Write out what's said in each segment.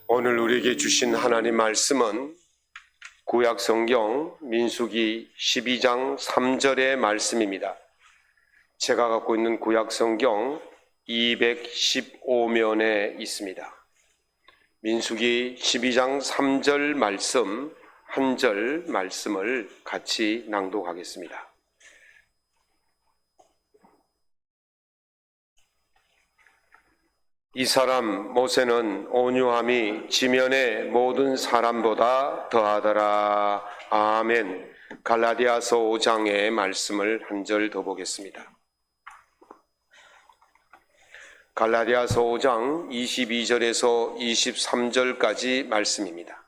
오늘 우리에게 주신 하나님 말씀은 구약 성경 민수기 12장 3절의 말씀입니다. 제가 갖고 있는 구약 성경 215면에 있습니다. 민수기 12장 3절 말씀, 한 절 말씀을 같이 낭독하겠습니다. 이 사람 모세는 온유함이 지면의 모든 사람보다 더하더라. 아멘. 갈라디아서 5장의 말씀을 한 절 더 보겠습니다. 갈라디아서 5장 22절에서 23절까지 말씀입니다.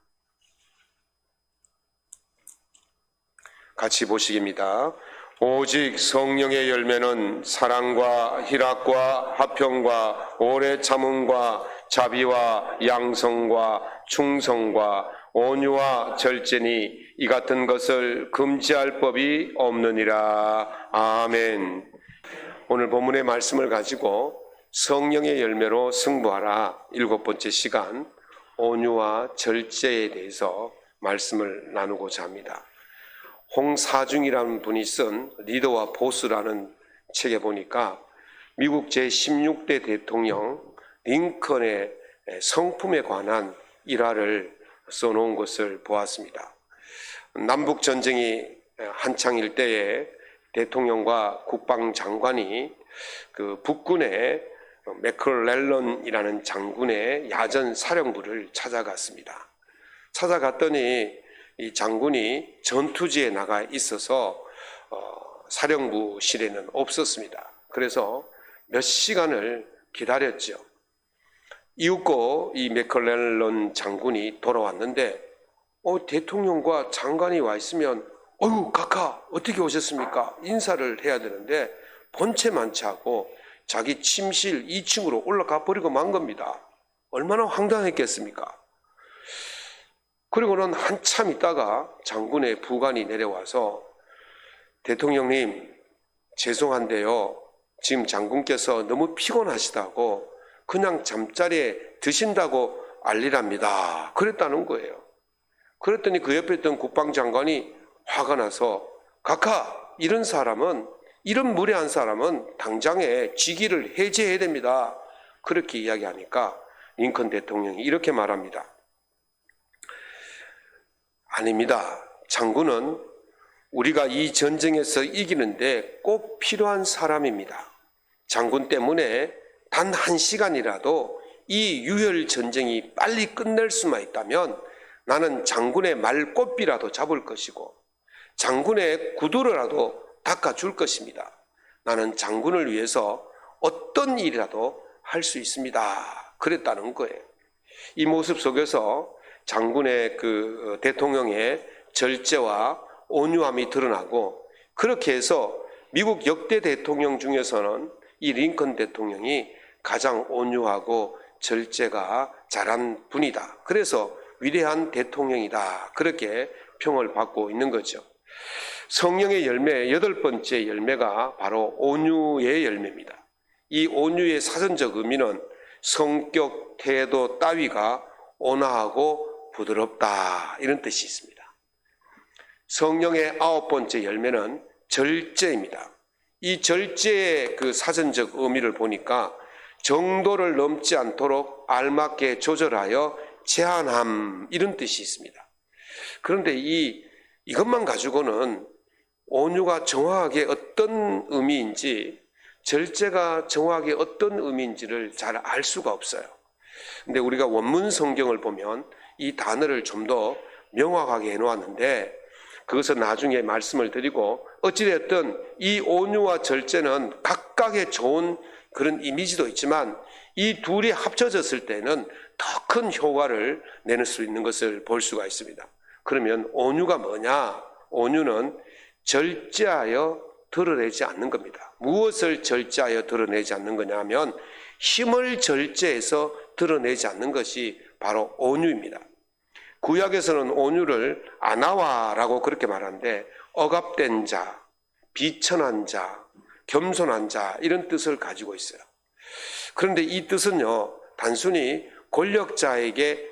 같이 보시겠습니다. 오직 성령의 열매는 사랑과 희락과 화평과 오래 참음과 자비와 양성과 충성과 온유와 절제니 이 같은 것을 금지할 법이 없느니라. 아멘. 오늘 본문의 말씀을 가지고 성령의 열매로 승부하라 7번째 시간, 온유와 절제에 대해서 말씀을 나누고자 합니다. 홍사중이라는 분이 쓴 리더와 보스라는 책에 보니까 미국 제16대 대통령 링컨의 성품에 관한 일화를 써놓은 것을 보았습니다. 남북전쟁이 한창일 때에 대통령과 국방장관이 그 북군의 맥클렐런이라는 장군의 야전 사령부를 찾아갔습니다. 찾아갔더니 이 장군이 전투지에 나가 있어서 사령부실에는 없었습니다. 그래서 몇 시간을 기다렸죠. 이윽고 이 맥클렐런 장군이 돌아왔는데 대통령과 장관이 와 있으면 어휴 카카 어떻게 오셨습니까? 인사를 해야 되는데 본체만치 하고 자기 침실 2층으로 올라가 버리고 만 겁니다. 얼마나 황당했겠습니까? 그리고는 한참 있다가 장군의 부관이 내려와서 대통령님 죄송한데요, 지금 장군께서 너무 피곤하시다고 그냥 잠자리에 드신다고 알리랍니다. 그랬다는 거예요. 그랬더니 그 옆에 있던 국방장관이 화가 나서 각하, 이런 무례한 사람은 당장에 직위를 해제해야 됩니다. 그렇게 이야기하니까 링컨 대통령이 이렇게 말합니다. 아닙니다. 장군은 우리가 이 전쟁에서 이기는데 꼭 필요한 사람입니다. 장군 때문에 단 1시간이라도 이 유혈 전쟁이 빨리 끝낼 수만 있다면 나는 장군의 말꽃비라도 잡을 것이고 장군의 구두로라도 닦아줄 것입니다. 나는 장군을 위해서 어떤 일이라도 할 수 있습니다. 그랬다는 거예요. 이 모습 속에서 장군의 그 대통령의 절제와 온유함이 드러나고, 그렇게 해서 미국 역대 대통령 중에서는 이 링컨 대통령이 가장 온유하고 절제가 잘한 분이다. 그래서 위대한 대통령이다. 그렇게 평을 받고 있는 거죠. 성령의 열매, 8번째 열매가 바로 온유의 열매입니다. 이 온유의 사전적 의미는 성격, 태도 따위가 온화하고 부드럽다, 이런 뜻이 있습니다. 성령의 9번째 열매는 절제입니다. 이 절제의 그 사전적 의미를 보니까 정도를 넘지 않도록 알맞게 조절하여 제한함, 이런 뜻이 있습니다. 그런데 이것만 가지고는 온유가 정확하게 어떤 의미인지, 절제가 정확하게 어떤 의미인지를 잘 알 수가 없어요. 근데 우리가 원문 성경을 보면 이 단어를 좀 더 명확하게 해놓았는데, 그것은 나중에 말씀을 드리고, 어찌됐든 이 온유와 절제는 각각의 좋은 그런 이미지도 있지만 이 둘이 합쳐졌을 때는 더 큰 효과를 내는 수 있는 것을 볼 수가 있습니다. 그러면 온유가 뭐냐? 온유는 절제하여 드러내지 않는 겁니다. 무엇을 절제하여 드러내지 않는 거냐 하면 힘을 절제해서 드러내지 않는 것이 바로 온유입니다. 구약에서는 온유를 아나와라고 그렇게 말하는데, 억압된 자, 비천한 자, 겸손한 자, 이런 뜻을 가지고 있어요. 그런데 이 뜻은요, 단순히 권력자에게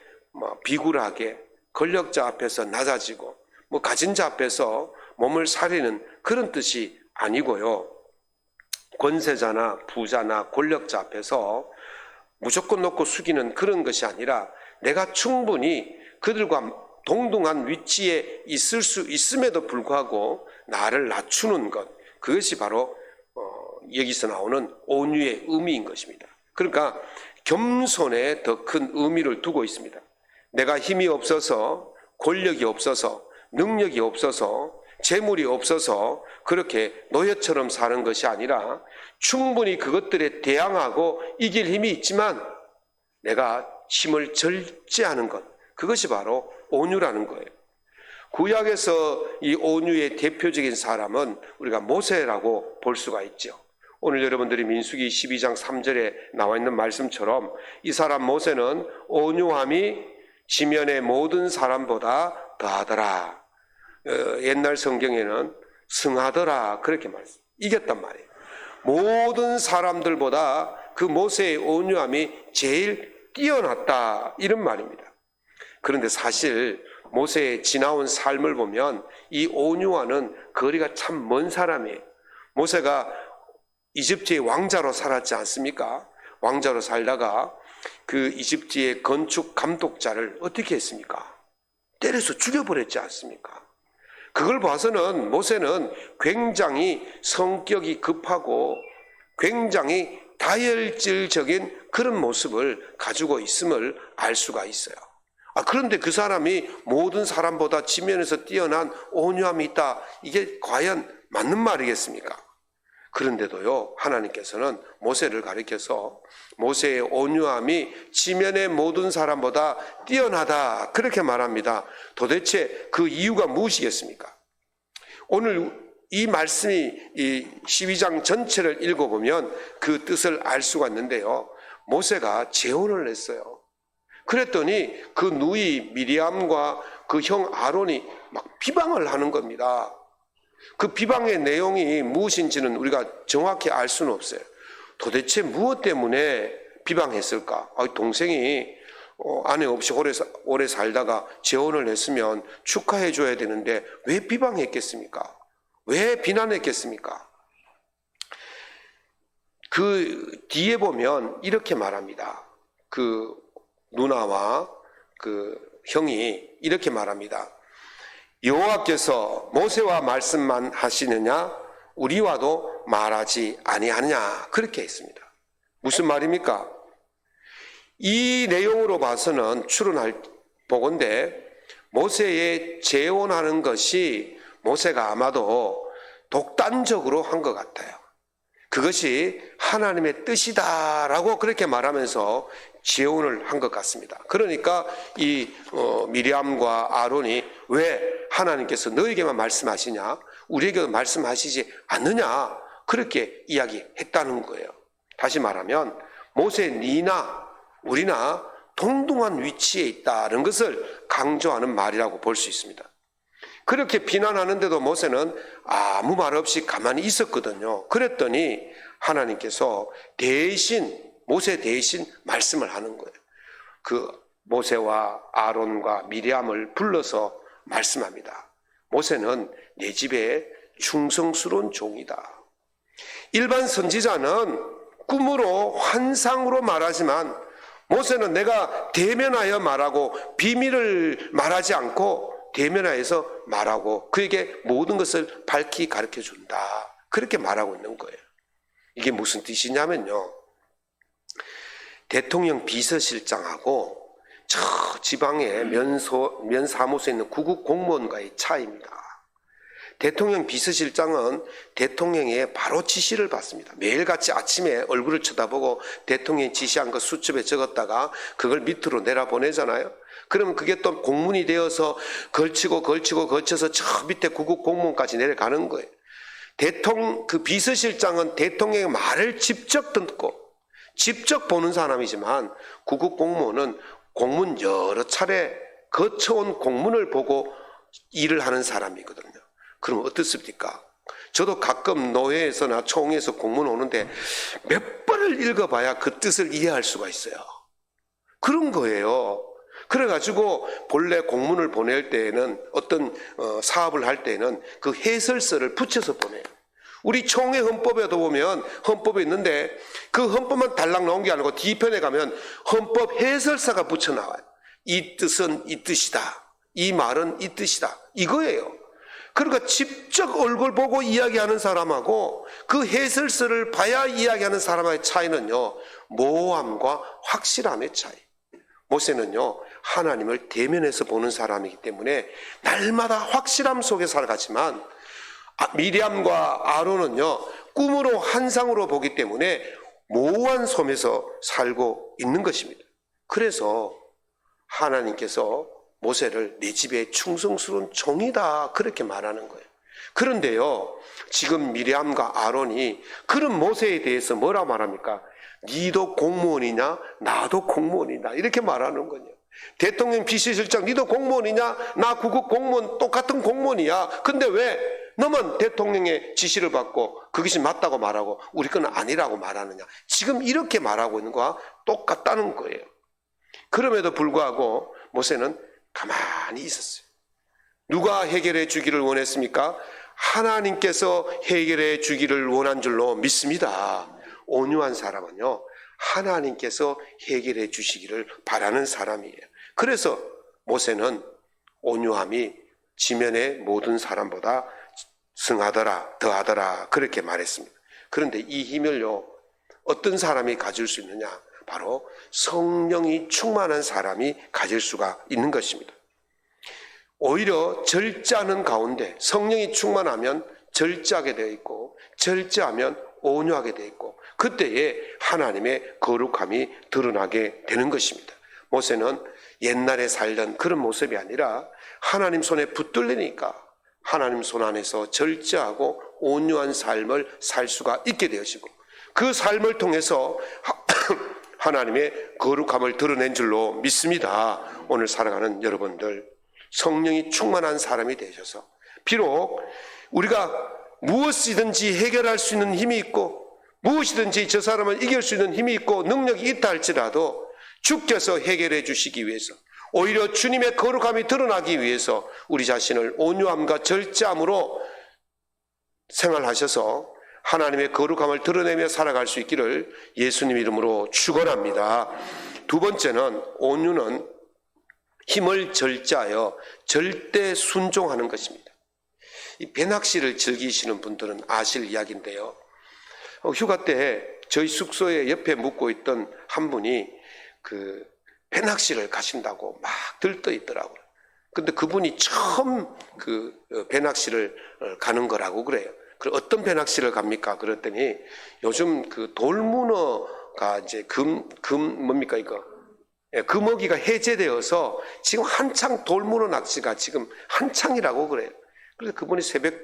비굴하게 권력자 앞에서 낮아지고 가진 자 앞에서 몸을 사리는 그런 뜻이 아니고요. 권세자나 부자나 권력자 앞에서 무조건 놓고 숙이는 그런 것이 아니라 내가 충분히 그들과 동등한 위치에 있을 수 있음에도 불구하고 나를 낮추는 것, 그것이 바로 여기서 나오는 온유의 의미인 것입니다. 그러니까 겸손에 더 큰 의미를 두고 있습니다. 내가 힘이 없어서, 권력이 없어서, 능력이 없어서, 재물이 없어서 그렇게 노예처럼 사는 것이 아니라 충분히 그것들에 대항하고 이길 힘이 있지만 내가 힘을 절제하는 것, 그것이 바로 온유라는 거예요. 구약에서 이 온유의 대표적인 사람은 우리가 모세라고 볼 수가 있죠. 오늘 여러분들이 민수기 12장 3절에 나와 있는 말씀처럼 이 사람 모세는 온유함이 지면의 모든 사람보다 더하더라. 옛날 성경에는 승하더라 그렇게 말했어요. 이겼단 말이에요. 모든 사람들보다 그 모세의 온유함이 제일 뛰어났다 이런 말입니다. 그런데 사실 모세의 지나온 삶을 보면 이 온유와는 거리가 참 먼 사람이에요. 모세가 이집트의 왕자로 살았지 않습니까? 왕자로 살다가 그 이집트의 건축 감독자를 어떻게 했습니까? 때려서 죽여버렸지 않습니까? 그걸 봐서는 모세는 굉장히 성격이 급하고 굉장히 다혈질적인 그런 모습을 가지고 있음을 알 수가 있어요. 그런데 그 사람이 모든 사람보다 지면에서 뛰어난 온유함이 있다. 이게 과연 맞는 말이겠습니까? 그런데도요, 하나님께서는 모세를 가리켜서 모세의 온유함이 지면의 모든 사람보다 뛰어나다 그렇게 말합니다. 도대체 그 이유가 무엇이겠습니까? 오늘 이 말씀이 이 12장 전체를 읽어보면 그 뜻을 알 수가 있는데요. 모세가 재혼을 했어요. 그랬더니 그 누이 미리암과 그 형 아론이 막 비방을 하는 겁니다. 그 비방의 내용이 무엇인지는 우리가 정확히 알 수는 없어요. 도대체 무엇 때문에 비방했을까? 동생이 아내 없이 오래 살다가 재혼을 했으면 축하해 줘야 되는데 왜 비방했겠습니까? 왜 비난했겠습니까? 그 뒤에 보면 이렇게 말합니다. 그 누나와 그 형이 이렇게 말합니다. 여호와께서 모세와 말씀만 하시느냐 우리와도 말하지 아니하느냐 그렇게 했습니다. 무슨 말입니까? 이 내용으로 봐서는 추론할 보건대 모세의 재혼하는 것이 모세가 아마도 독단적으로 한 것 같아요. 그것이 하나님의 뜻이다라고 그렇게 말하면서 재혼을 한 것 같습니다. 그러니까 이 미리암과 아론이 왜 하나님께서 너에게만 말씀하시냐 우리에게도 말씀하시지 않느냐 그렇게 이야기했다는 거예요. 다시 말하면 모세 니나 우리나 동등한 위치에 있다는 것을 강조하는 말이라고 볼 수 있습니다. 그렇게 비난하는데도 모세는 아무 말 없이 가만히 있었거든요. 그랬더니 하나님께서 모세 대신 말씀을 하는 거예요. 그 모세와 아론과 미리암을 불러서 말씀합니다. 모세는 내 집에 충성스러운 종이다. 일반 선지자는 꿈으로 환상으로 말하지만 모세는 내가 대면하여 말하고 비밀을 말하지 않고 대면하여서 말하고 그에게 모든 것을 밝히 가르쳐 준다. 그렇게 말하고 있는 거예요. 이게 무슨 뜻이냐면요. 대통령 비서실장하고 저 지방의 면사무소에 있는 구급 공무원과의 차이입니다. 대통령 비서실장은 대통령의 바로 지시를 받습니다. 매일같이 아침에 얼굴을 쳐다보고 대통령이 지시한 거 수첩에 적었다가 그걸 밑으로 내려보내잖아요. 그러면 그게 또 공문이 되어서 거쳐서 저 밑에 구급 공무원까지 내려가는 거예요. 그 비서실장은 대통령의 말을 직접 듣고 직접 보는 사람이지만 구급 공무원은 공문 여러 차례 거쳐온 공문을 보고 일을 하는 사람이거든요. 그럼 어떻습니까? 저도 가끔 노회에서나 총회에서 공문 오는데 몇 번을 읽어봐야 그 뜻을 이해할 수가 있어요. 그런 거예요. 그래가지고 본래 공문을 보낼 때에는 어떤 사업을 할 때에는 그 해설서를 붙여서 보내요. 우리 총회 헌법에도 보면 헌법에 있는데 그 헌법만 달랑 나온 게 아니고 뒤편에 가면 헌법 해설사가 붙여 나와요. 이 뜻은 이 뜻이다. 이 말은 이 뜻이다. 이거예요. 그러니까 직접 얼굴 보고 이야기하는 사람하고 그 해설서를 봐야 이야기하는 사람의 차이는요, 모호함과 확실함의 차이. 모세는요, 하나님을 대면해서 보는 사람이기 때문에 날마다 확실함 속에 살아가지만 미리암과 아론은요, 꿈으로 환상으로 보기 때문에 모호한 섬에서 살고 있는 것입니다. 그래서 하나님께서 모세를 내 집에 충성스러운 종이다 그렇게 말하는 거예요. 그런데요, 지금 미리암과 아론이 그런 모세에 대해서 뭐라 말합니까? 니도 공무원이냐? 나도 공무원이다 이렇게 말하는 거예요. 대통령 비서실장 니도 공무원이냐? 나 구급 공무원 똑같은 공무원이야. 근데 왜 너만 대통령의 지시를 받고 그것이 맞다고 말하고 우리 건 아니라고 말하느냐? 지금 이렇게 말하고 있는 거와 똑같다는 거예요. 그럼에도 불구하고 모세는 가만히 있었어요. 누가 해결해 주기를 원했습니까? 하나님께서 해결해 주기를 원한 줄로 믿습니다. 온유한 사람은요, 하나님께서 해결해 주시기를 바라는 사람이에요. 그래서 모세는 온유함이 지면의 모든 사람보다 승하더라, 더하더라 그렇게 말했습니다. 그런데 이 힘을요, 어떤 사람이 가질 수 있느냐? 바로 성령이 충만한 사람이 가질 수가 있는 것입니다. 오히려 절제하는 가운데 성령이 충만하면 절제하게 되어 있고 절제하면 온유하게 되어 있고 그때에 하나님의 거룩함이 드러나게 되는 것입니다. 모세는 옛날에 살던 그런 모습이 아니라 하나님 손에 붙들리니까 하나님 손 안에서 절제하고 온유한 삶을 살 수가 있게 되어지고 그 삶을 통해서 하나님의 거룩함을 드러낸 줄로 믿습니다. 오늘 살아가는 여러분들 성령이 충만한 사람이 되셔서 비록 우리가 무엇이든지 해결할 수 있는 힘이 있고 무엇이든지 저 사람을 이길 수 있는 힘이 있고 능력이 있다 할지라도 주께서 해결해 주시기 위해서 오히려 주님의 거룩함이 드러나기 위해서 우리 자신을 온유함과 절제함으로 생활하셔서 하나님의 거룩함을 드러내며 살아갈 수 있기를 예수님 이름으로 축원합니다. 두 번째는 온유는 힘을 절제하여 절대 순종하는 것입니다. 이 배낚시를 즐기시는 분들은 아실 이야기인데요. 휴가 때 저희 숙소에 옆에 묵고 있던 한 분이 그 배낚시를 가신다고 막 들떠 있더라고요. 근데 그분이 처음 그 배낚시를 가는 거라고 그래요. 그럼 어떤 배낚시를 갑니까? 그랬더니 요즘 그 돌문어가 이제 뭡니까 이거? 금어기가 해제되어서 지금 한창 돌문어 낚시가 지금 한창이라고 그래요. 그래서 그분이 새벽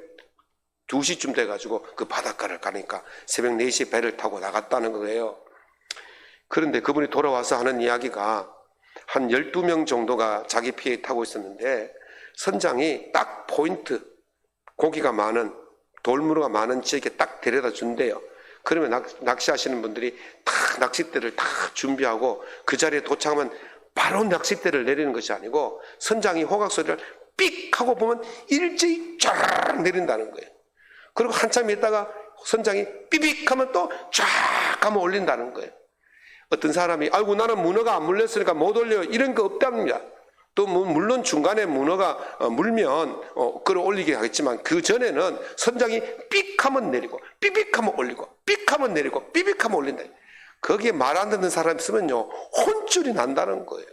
2시쯤 돼가지고 그 바닷가를 가니까 새벽 4시에 배를 타고 나갔다는 거예요. 그런데 그분이 돌아와서 하는 이야기가 한 12명 정도가 자기 피에 타고 있었는데 선장이 딱 포인트 고기가 많은 돌문어가 많은 지역에 딱 데려다 준대요. 그러면 낚시하시는 분들이 다 낚싯대를 다 준비하고 그 자리에 도착하면 바로 낚싯대를 내리는 것이 아니고 선장이 호각 소리를 삑 하고 보면 일제히 쫙 내린다는 거예요. 그리고 한참 있다가 선장이 삐빅 하면 또 쫙 하면 올린다는 거예요. 어떤 사람이 아이고 나는 문어가 안 물렸으니까 못 올려요 이런 거 없답니다. 또 물론 중간에 문어가 물면 끌어올리게 하겠지만 그 전에는 선장이 삑 하면 내리고 삐빅 하면 올리고 삑 하면 내리고 삐빅 하면 올린다. 거기에 말 안 듣는 사람이 있으면요 혼쭐이 난다는 거예요.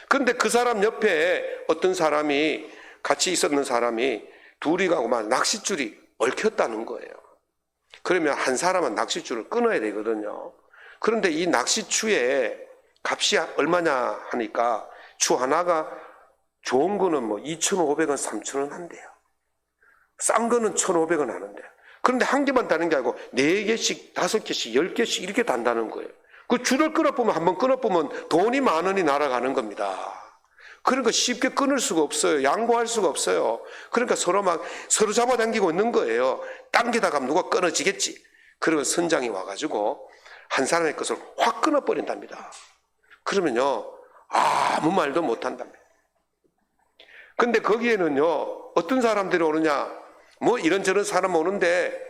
그런데 그 사람 옆에 어떤 사람이 같이 있었는 사람이 둘이 가고 막 낚싯줄이 얽혔다는 거예요. 그러면 한 사람은 낚싯줄을 끊어야 되거든요. 그런데 이 낚싯추에 값이 얼마냐 하니까 추 하나가 좋은 거는 뭐 2,500원, 3,000원 한대요. 싼 거는 1,500원 하는데. 그런데 한 개만 다는 게 아니고 4개씩, 5개씩, 10개씩 이렇게 단다는 거예요. 그 줄을 끊어보면 한번 끊어보면 돈이 10,000원이 날아가는 겁니다. 그러니까 쉽게 끊을 수가 없어요. 양보할 수가 없어요. 그러니까 서로 잡아당기고 있는 거예요. 당기다가 누가 끊어지겠지. 그리고 선장이 와가지고 한 사람의 것을 확 끊어버린답니다. 그러면요, 아무 말도 못한답니다. 근데 거기에는요, 어떤 사람들이 오느냐, 뭐 이런저런 사람 오는데,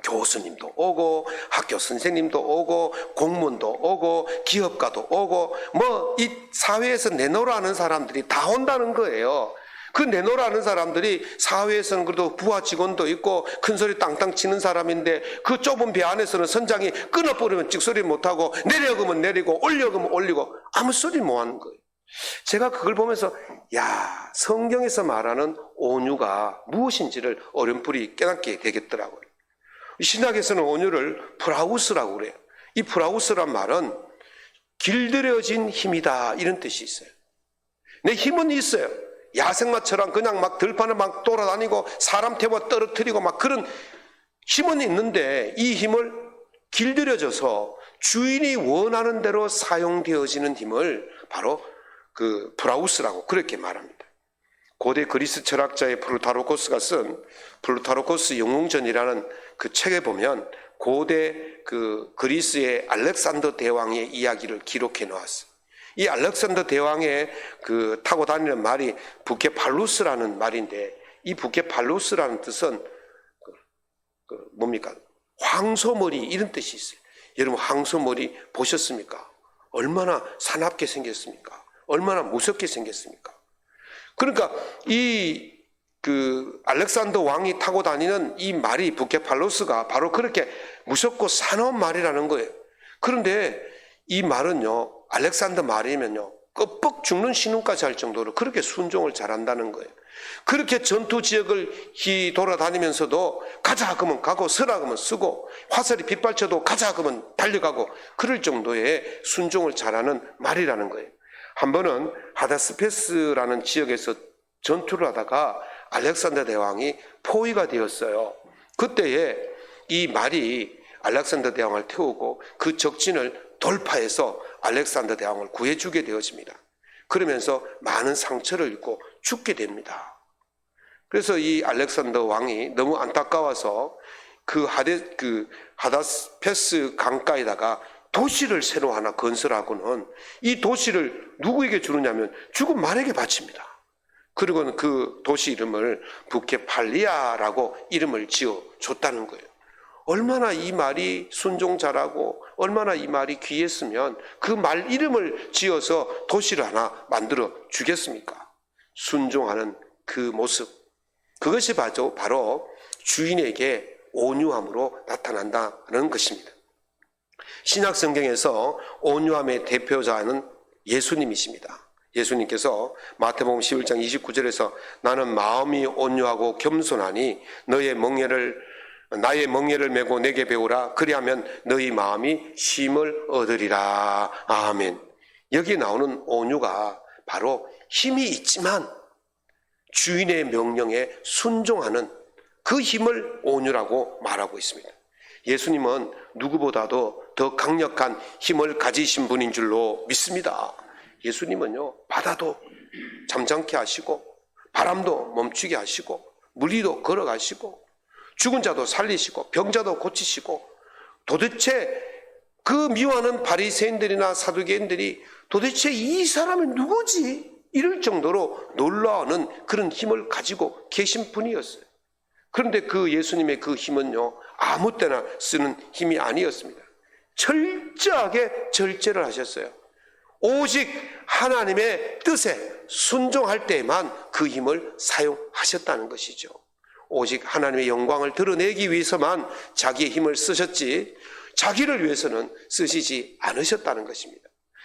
교수님도 오고, 학교 선생님도 오고, 공무원도 오고, 기업가도 오고, 뭐 이 사회에서 내놓으라는 사람들이 다 온다는 거예요. 그 내놓으라는 사람들이 사회에서는 그래도 부하 직원도 있고 큰 소리 땅땅 치는 사람인데 그 좁은 배 안에서는 선장이 끊어버리면 찍소리 못하고 내려가면 내리고 올려가면 올리고 아무 소리 못 하는 거예요. 제가 그걸 보면서 야, 성경에서 말하는 온유가 무엇인지를 어렴풋이 깨닫게 되겠더라고요. 신약에서는 온유를 프라우스라고 그래요. 이 프라우스란 말은 길들여진 힘이다 이런 뜻이 있어요. 내 힘은 있어요. 야생마처럼 그냥 막 들판을 막 돌아다니고 사람 태워 떨어뜨리고 막 그런 힘은 있는데 이 힘을 길들여져서 주인이 원하는 대로 사용되어지는 힘을 바로 그 프라우스라고 그렇게 말합니다. 고대 그리스 철학자의 플루타르코스가 쓴 플루타르코스 영웅전이라는 그 책에 보면 고대 그 그리스의 알렉산더 대왕의 이야기를 기록해 놓았어요. 이 알렉산더 대왕의 그 타고 다니는 말이 부케팔루스라는 말인데 이 부케팔루스라는 뜻은 뭡니까? 황소머리 이런 뜻이 있어요. 여러분 황소머리 보셨습니까? 얼마나 사납게 생겼습니까? 얼마나 무섭게 생겼습니까? 그러니까 이 알렉산더 왕이 타고 다니는 이 말이 부케팔루스가 바로 그렇게 무섭고 사나운 말이라는 거예요. 그런데 이 말은요, 알렉산더 말이면요, 껍벅 죽는 신음까지 할 정도로 그렇게 순종을 잘한다는 거예요. 그렇게 전투 지역을 돌아다니면서도 가자 그러면 가고 서라 그러면 쓰고 화살이 빗발쳐도 가자 그러면 달려가고 그럴 정도의 순종을 잘하는 말이라는 거예요. 한 번은 하다스페스라는 지역에서 전투를 하다가 알렉산더 대왕이 포위가 되었어요. 그때에 이 말이 알렉산더 대왕을 태우고 그 적진을 돌파해서 알렉산더 대왕을 구해주게 되어집니다. 그러면서 많은 상처를 입고 죽게 됩니다. 그래서 이 알렉산더 왕이 너무 안타까워서 그 하다스페스 강가에다가 도시를 새로 하나 건설하고는 이 도시를 누구에게 주느냐면 죽은 말에게 바칩니다. 그리고는 그 도시 이름을 부케팔리아라고 이름을 지어 줬다는 거예요. 얼마나 이 말이 순종 잘하고 얼마나 이 말이 귀했으면 그 말 이름을 지어서 도시를 하나 만들어 주겠습니까? 순종하는 그 모습, 그것이 바로 주인에게 온유함으로 나타난다는 것입니다. 신약 성경에서 온유함의 대표자는 예수님이십니다. 예수님께서 마태복음 11장 29절에서 나는 마음이 온유하고 겸손하니 나의 멍에를 메고 내게 배우라. 그리하면 너희 마음이 쉼을 얻으리라. 아멘. 여기 나오는 온유가 바로 힘이 있지만 주인의 명령에 순종하는 그 힘을 온유라고 말하고 있습니다. 예수님은 누구보다도 더 강력한 힘을 가지신 분인 줄로 믿습니다. 예수님은요, 바다도 잠잠케 하시고 바람도 멈추게 하시고 물리도 걸어가시고 죽은 자도 살리시고 병자도 고치시고 도대체 그 미워하는 바리새인들이나 사두개인들이 도대체 이 사람은 누구지? 이럴 정도로 놀라워하는 그런 힘을 가지고 계신 분이었어요. 그런데 그 예수님의 그 힘은요, 아무 때나 쓰는 힘이 아니었습니다. 철저하게 절제를 하셨어요. 오직 하나님의 뜻에 순종할 때에만 그 힘을 사용하셨다는 것이죠. 오직 하나님의 영광을 드러내기 위해서만 자기의 힘을 쓰셨지 자기를 위해서는 쓰시지 않으셨다는 것입니다.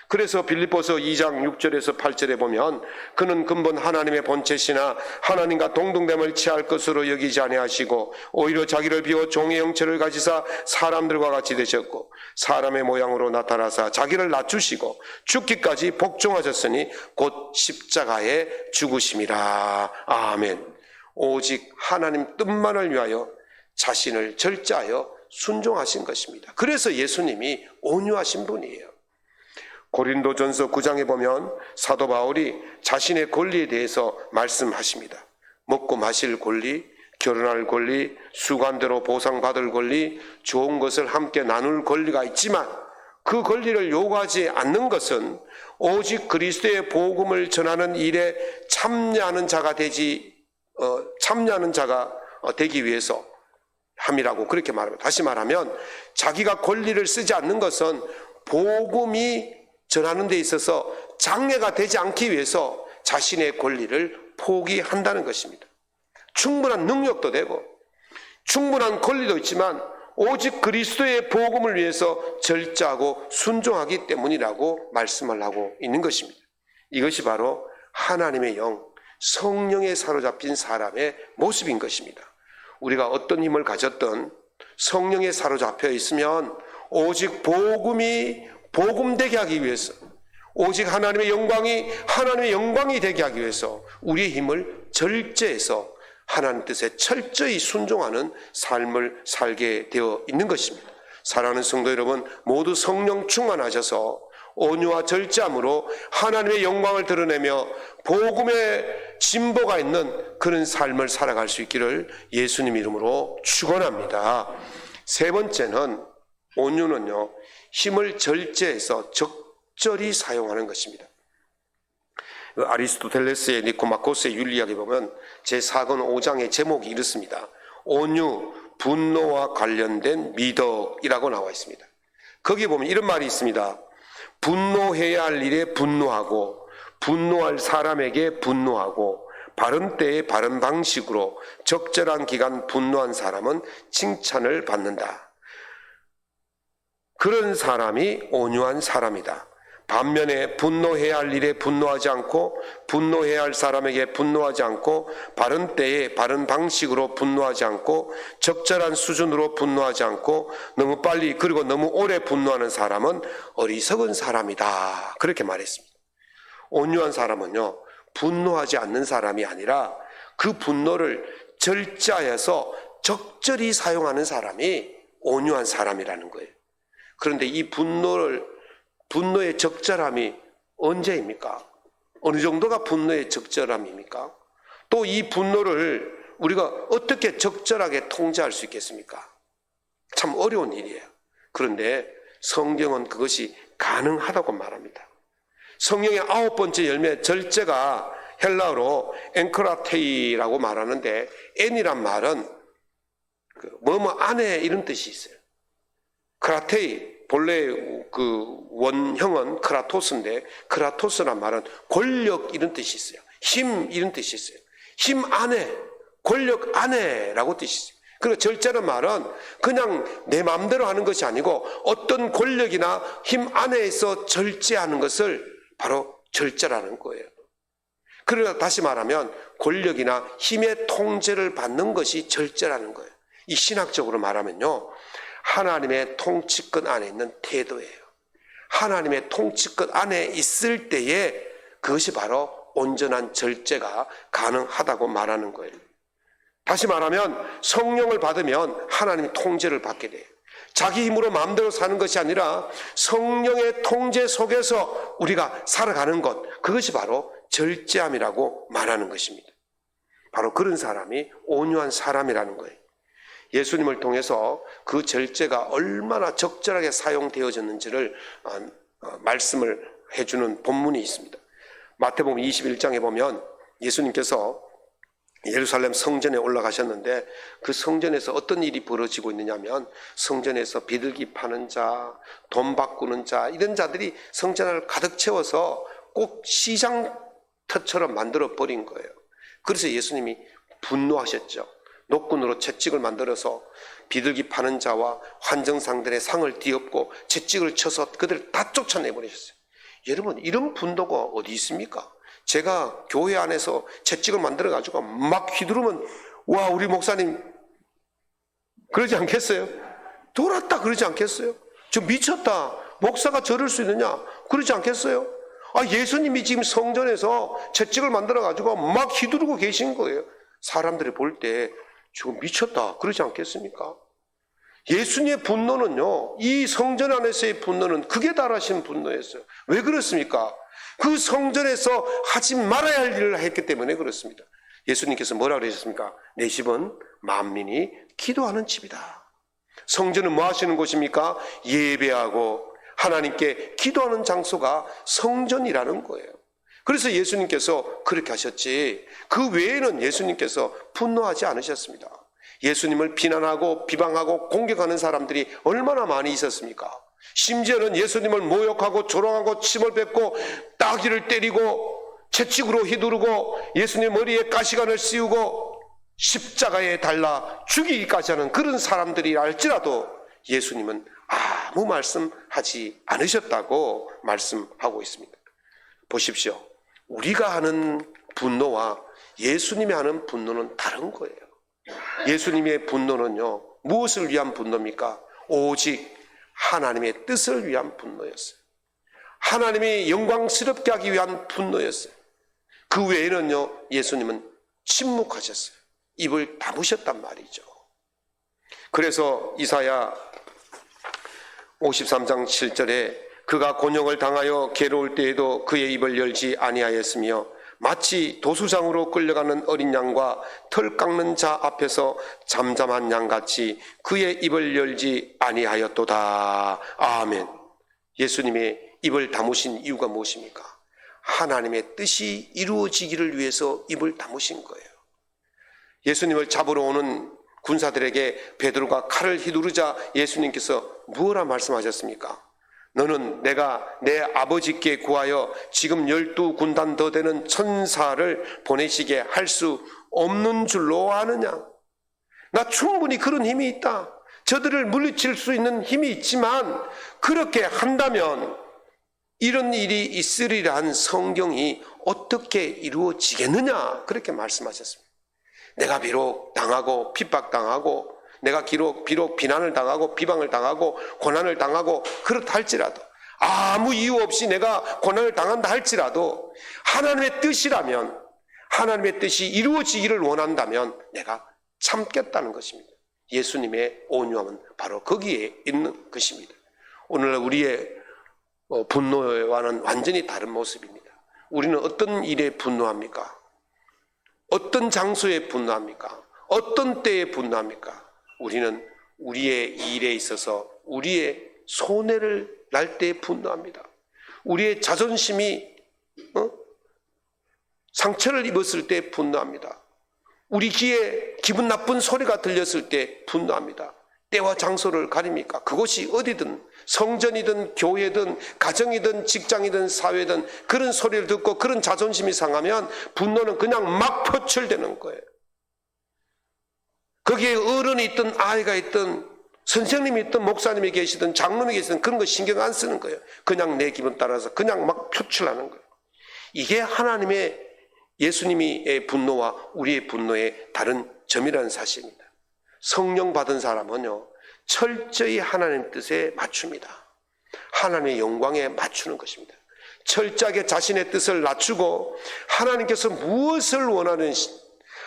그래서 빌립보서 2장 6절에서 8절에 보면 그는 근본 하나님의 본체시나 하나님과 동등됨을 취할 것으로 여기지 아니하시고 오히려 자기를 비워 종의 형체를 가지사 사람들과 같이 되셨고 사람의 모양으로 나타나사 자기를 낮추시고 죽기까지 복종하셨으니 곧 십자가에 죽으심이라. 아멘. 오직 하나님 뜻만을 위하여 자신을 절제하여 순종하신 것입니다. 그래서 예수님이 온유하신 분이에요. 고린도전서 9장에 보면 사도 바울이 자신의 권리에 대해서 말씀하십니다. 먹고 마실 권리, 결혼할 권리, 수관대로 보상받을 권리, 좋은 것을 함께 나눌 권리가 있지만 그 권리를 요구하지 않는 것은 오직 그리스도의 복음을 전하는 일에 참여하는 자가 되기 위해서 함이라고 그렇게 말합니다. 다시 말하면 자기가 권리를 쓰지 않는 것은 복음이 전하는 데 있어서 장애가 되지 않기 위해서 자신의 권리를 포기한다는 것입니다. 충분한 능력도 되고 충분한 권리도 있지만 오직 그리스도의 복음을 위해서 절제하고 순종하기 때문이라고 말씀을 하고 있는 것입니다. 이것이 바로 하나님의 영, 성령에 사로잡힌 사람의 모습인 것입니다. 우리가 어떤 힘을 가졌든 성령에 사로잡혀 있으면 오직 복음이 복음되게 하기 위해서, 오직 하나님의 영광이 되게 하기 위해서 우리의 힘을 절제해서 하나님 뜻에 철저히 순종하는 삶을 살게 되어 있는 것입니다. 사랑하는 성도 여러분, 모두 성령 충만하셔서 온유와 절제함으로 하나님의 영광을 드러내며 복음의 진보가 있는 그런 삶을 살아갈 수 있기를 예수님 이름으로 축원합니다. 세 번째는, 온유는요, 힘을 절제해서 적절히 사용하는 것입니다. 아리스토텔레스의 니코마코스의 윤리학에 보면 제4권 5장의 제목이 이렇습니다. 온유, 분노와 관련된 미덕이라고 나와 있습니다. 거기에 보면 이런 말이 있습니다. 분노해야 할 일에 분노하고 분노할 사람에게 분노하고 바른 때에 바른 방식으로 적절한 기간 분노한 사람은 칭찬을 받는다. 그런 사람이 온유한 사람이다. 반면에 분노해야 할 일에 분노하지 않고 분노해야 할 사람에게 분노하지 않고 바른 때에 바른 방식으로 분노하지 않고 적절한 수준으로 분노하지 않고 너무 빨리 그리고 너무 오래 분노하는 사람은 어리석은 사람이다. 그렇게 말했습니다. 온유한 사람은요, 분노하지 않는 사람이 아니라 그 분노를 절제하여서 적절히 사용하는 사람이 온유한 사람이라는 거예요. 그런데 이 분노의 적절함이 언제입니까? 어느 정도가 분노의 적절함입니까? 또 이 분노를 우리가 어떻게 적절하게 통제할 수 있겠습니까? 참 어려운 일이에요. 그런데 성경은 그것이 가능하다고 말합니다. 성경의 9번째 열매 절제가 헬라어로 엔크라테이라고 말하는데, 엔이란 말은 뭐뭐 안에 이런 뜻이 있어요. 크라테이, 본래 그 원형은 크라토스인데, 크라토스란 말은 권력 이런 뜻이 있어요. 힘 이런 뜻이 있어요. 힘 안에, 권력 안에라고 뜻이 있어요. 그리고 절제는 말은 그냥 내 마음대로 하는 것이 아니고 어떤 권력이나 힘 안에서 절제하는 것을 바로 절제라는 거예요. 그러나 다시 말하면 권력이나 힘의 통제를 받는 것이 절제라는 거예요. 이 신학적으로 말하면요, 하나님의 통치권 안에 있는 태도예요. 하나님의 통치권 안에 있을 때에 그것이 바로 온전한 절제가 가능하다고 말하는 거예요. 다시 말하면 성령을 받으면 하나님의 통제를 받게 돼요. 자기 힘으로 마음대로 사는 것이 아니라 성령의 통제 속에서 우리가 살아가는 것, 그것이 바로 절제함이라고 말하는 것입니다. 바로 그런 사람이 온유한 사람이라는 거예요. 예수님을 통해서 그 절제가 얼마나 적절하게 사용되어졌는지를 말씀을 해주는 본문이 있습니다. 마태복음 21장에 보면 예수님께서 예루살렘 성전에 올라가셨는데, 그 성전에서 어떤 일이 벌어지고 있느냐면, 성전에서 비둘기 파는 자, 돈 바꾸는 자, 이런 자들이 성전을 가득 채워서 꼭 시장터처럼 만들어 버린 거예요. 그래서 예수님이 분노하셨죠. 노끈으로 채찍을 만들어서 비둘기 파는 자와 환정상들의 상을 뒤엎고 채찍을 쳐서 그들을 다 쫓아내버리셨어요. 여러분, 이런 분노가 어디 있습니까? 제가 교회 안에서 채찍을 만들어가지고 막 휘두르면, 와, 우리 목사님 그러지 않겠어요? 돌았다 그러지 않겠어요? 저 미쳤다, 목사가 저럴 수 있느냐 그러지 않겠어요? 예수님이 지금 성전에서 채찍을 만들어가지고 막 휘두르고 계신 거예요. 사람들이 볼 때 저 미쳤다 그러지 않겠습니까? 예수님의 분노는요, 이 성전 안에서의 분노는 극에 달하신 분노였어요. 왜 그렇습니까? 그 성전에서 하지 말아야 할 일을 했기 때문에 그렇습니다. 예수님께서 뭐라 그러셨습니까? 내 집은 만민이 기도하는 집이다. 성전은 뭐 하시는 곳입니까? 예배하고 하나님께 기도하는 장소가 성전이라는 거예요. 그래서 예수님께서 그렇게 하셨지, 그 외에는 예수님께서 분노하지 않으셨습니다. 예수님을 비난하고 비방하고 공격하는 사람들이 얼마나 많이 있었습니까? 심지어는 예수님을 모욕하고 조롱하고 침을 뱉고 따귀를 때리고 채찍으로 휘두르고 예수님 머리에 가시관을 씌우고 십자가에 달라 죽이기까지 하는 그런 사람들이 알지라도 예수님은 아무 말씀하지 않으셨다고 말씀하고 있습니다. 보십시오. 우리가 하는 분노와 예수님이 하는 분노는 다른 거예요. 예수님의 분노는요, 무엇을 위한 분노입니까? 오직 하나님의 뜻을 위한 분노였어요. 하나님이 영광스럽게 하기 위한 분노였어요. 그 외에는요, 예수님은 침묵하셨어요. 입을 다무셨단 말이죠. 그래서 이사야 53장 7절에 그가 곤욕을 당하여 괴로울 때에도 그의 입을 열지 아니하였으며 마치 도수장으로 끌려가는 어린 양과 털 깎는 자 앞에서 잠잠한 양같이 그의 입을 열지 아니하였도다. 아멘. 예수님의 입을 다무신 이유가 무엇입니까? 하나님의 뜻이 이루어지기를 위해서 입을 다무신 거예요. 예수님을 잡으러 오는 군사들에게 베드로가 칼을 휘두르자 예수님께서 무엇라 말씀하셨습니까? 너는 내가 내 아버지께 구하여 지금 12군단 더 되는 천사를 보내시게 할 수 없는 줄로 아느냐? 나 충분히 그런 힘이 있다. 저들을 물리칠 수 있는 힘이 있지만 그렇게 한다면 이런 일이 있으리란 성경이 어떻게 이루어지겠느냐? 그렇게 말씀하셨습니다. 내가 비록 당하고 핍박당하고 내가 비록 비난을 당하고 비방을 당하고 고난을 당하고 그렇다 할지라도 아무 이유 없이 내가 고난을 당한다 할지라도 하나님의 뜻이라면 하나님의 뜻이 이루어지기를 원한다면 내가 참겠다는 것입니다. 예수님의 온유함은 바로 거기에 있는 것입니다. 오늘날 우리의 분노와는 완전히 다른 모습입니다. 우리는 어떤 일에 분노합니까? 어떤 장소에 분노합니까? 어떤 때에 분노합니까? 우리는 우리의 일에 있어서 우리의 손해를 날 때 분노합니다. 우리의 자존심이 상처를 입었을 때 분노합니다. 우리 귀에 기분 나쁜 소리가 들렸을 때 분노합니다. 때와 장소를 가립니까? 그것이 어디든 성전이든 교회든 가정이든 직장이든 사회든 그런 소리를 듣고 그런 자존심이 상하면 분노는 그냥 막 표출되는 거예요. 거기에 어른이 있든 아이가 있든 선생님이 있든 목사님이 계시든 장로님이 계시든 그런 거 신경 안 쓰는 거예요. 그냥 내 기분 따라서 그냥 막 표출하는 거예요. 이게 하나님의 예수님의 분노와 우리의 분노의 다른 점이라는 사실입니다. 성령 받은 사람은요, 철저히 하나님 뜻에 맞춥니다. 하나님의 영광에 맞추는 것입니다. 철저하게 자신의 뜻을 낮추고 하나님께서 무엇을 원하는지,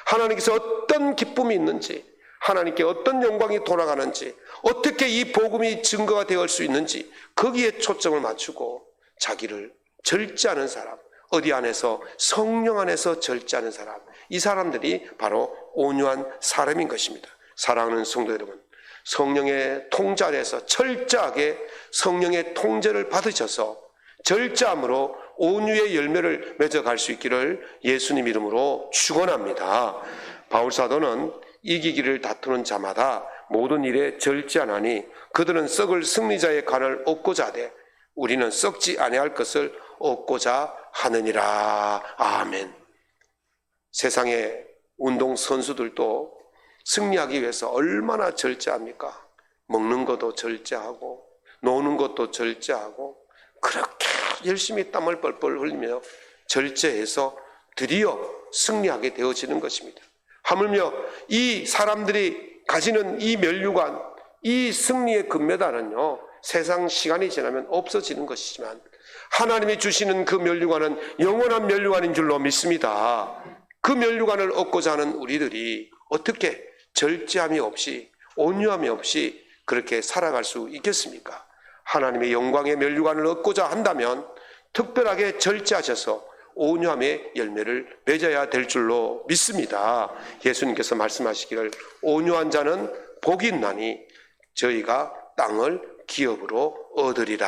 하나님께서 어떤 기쁨이 있는지, 하나님께 어떤 영광이 돌아가는지, 어떻게 이 복음이 증거가 되어올 수 있는지 거기에 초점을 맞추고 자기를 절제하는 사람, 어디 안에서 성령 안에서 절제하는 사람, 이 사람들이 바로 온유한 사람인 것입니다. 사랑하는 성도 여러분, 성령의 통제 아래서 철저하게 성령의 통제를 받으셔서 절제함으로 온유의 열매를 맺어갈 수 있기를 예수님 이름으로 축원합니다. 바울사도는 이기기를 다투는 자마다 모든 일에 절제하나니 그들은 썩을 승리자의 간을 얻고자 하되 우리는 썩지 아니할 것을 얻고자 하느니라. 아멘. 세상의 운동 선수들도 승리하기 위해서 얼마나 절제합니까? 먹는 것도 절제하고 노는 것도 절제하고 그렇게 열심히 땀을 뻘뻘 흘리며 절제해서 드디어 승리하게 되어지는 것입니다. 하물며 이 사람들이 가지는 이 면류관, 이 승리의 금메달은요, 세상 시간이 지나면 없어지는 것이지만 하나님이 주시는 그 면류관은 영원한 면류관인 줄로 믿습니다. 그 면류관을 얻고자 하는 우리들이 어떻게 절제함이 없이 온유함이 없이 그렇게 살아갈 수 있겠습니까? 하나님의 영광의 면류관을 얻고자 한다면 특별하게 절제하셔서 온유함의 열매를 맺어야 될 줄로 믿습니다. 예수님께서 말씀하시기를 온유한 자는 복이 있나니 저희가 땅을 기업으로 얻으리라.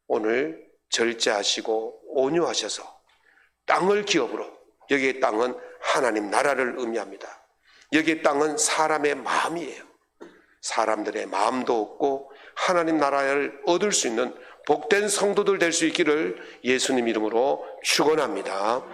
오늘 절제하시고 온유하셔서 땅을 기업으로, 여기에 땅은 하나님 나라를 의미합니다. 여기에 땅은 사람의 마음이에요. 사람들의 마음도 얻고 하나님 나라를 얻을 수 있는 복된 성도들 될 수 있기를 예수님 이름으로 축원합니다.